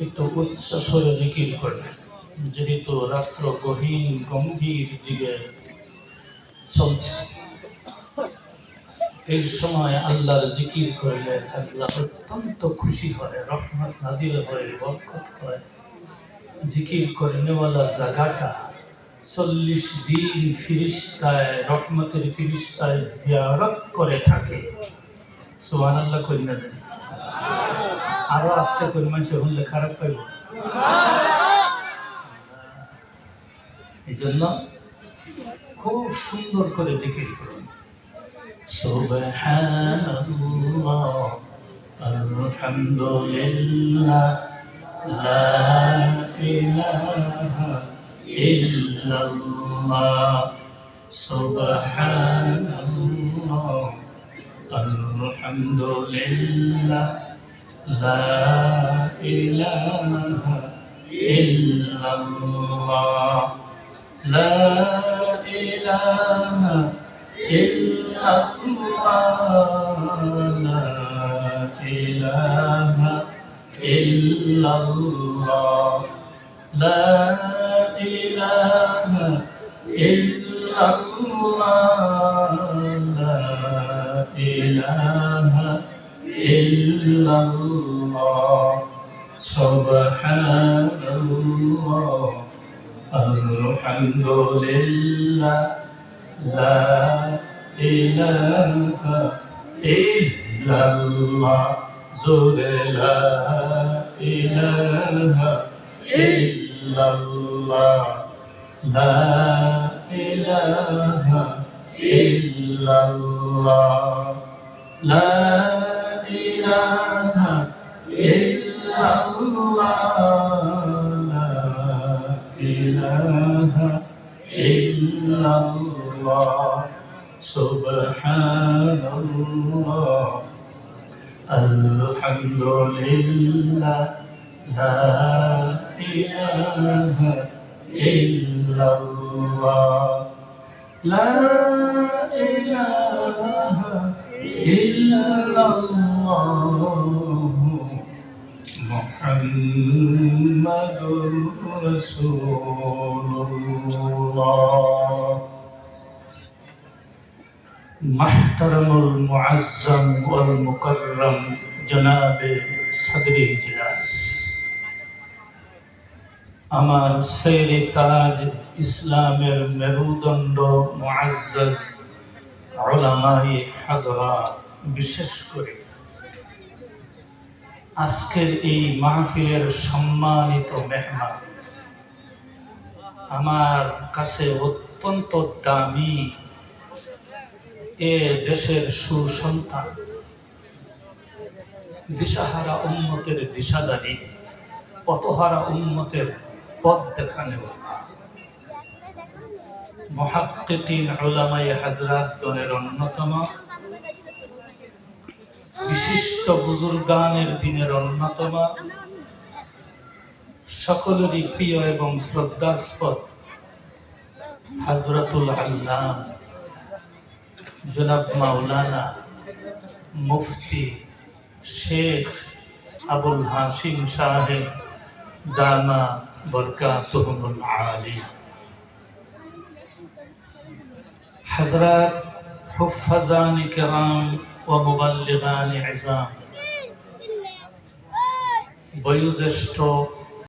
একটু উচ্চ স্বরে জিকির করবেন, যেহেতু রাত্র গহীন গম্ভীর দিকে চলছে। এই সময় আল্লাহর জিকির করলে আল্লাহ অত্যন্ত খুশি হয়, রহমত নাজিল হয়, বরকত হয়। জিকির করে নেওয়ালা জায়গাটা 40 দিন ফিরিস্তায়, রহমতের ফিরিস্তায় জিয়ারত করে থাকে। সুবহানাল্লাহ করি না জানি, আরো আস্তে করে মানুষ হলে খারাপ পাইব। এই জন্য খুব সুন্দর করে জিকির করুন। সুবহানাল্লাহ, আলহামদুলিল্লাহ, লা ইলাহা ইল্লাল্লাহ, সুবহানাল্লাহ, আলহামদুলিল্লাহ, লা ইলাহা ইল্লাল্লাহ, লা ইলাহা ইল্লাল্লাহ, লা ইলাহা ইল্লাল্লাহ, লা ইলাহা ইল্লাল্লাহ, লা ইলাহা ইল্লাল্লাহ, সুবহানাল্লাহ, আলহামদুলিল্লাহ, লা ইলাহা ইল্লাল্লাহ, জোরে লা ইলাহা ইল্লাল্লাহ, লা ইলাহা ইল্লাল্লাহ, লা ইলাহা ইল্লাল্লাহ, লা ইলাহা ইল্লাল্লাহ, সুবহানাল্লাহ, আলহামদুলিল্লাহ, লা ইলাহা ইল্লাল্লাহ, লা ইলাহা ইল্লাল্লাহ, মুহাম্মাদুর রাসূলুল্লাহ। মাহতারামুল মুআজ্জাম ওয়াল মুকাররম জনাবে সদরে ইজলাস, আমার শেরে তাজ, ইসলামের মেরুদণ্ড মুআজ্জাজ উলামায়ে হাদরাত, বিশেষ করে আজকের এই মাহফিলের সম্মানিত মেহমান, আমার কাছে অত্যন্ত দামি এ দেশের সুসন্তান, দিশাহারা উম্মতের দিশাদারী, পথহারা উম্মতের পথ দেখানো মুহাক্কিকিন উলামায়ে হযরত গণের অন্যতম, বিশিষ্ট বুজুর্গানের দিনের অন্যতম, সকলেরই প্রিয় এবং শ্রদ্ধাস্পদ হযরতুল আল্লাম জনাব মাওলানা মুফতি শেখ আবুল হাশিম সাহেব দামা বরকাতুহুল আলী, হযরত হুফাজান কিরাম ও মুবাল্লিগান ইজাম, বয়োজ্যেষ্ঠ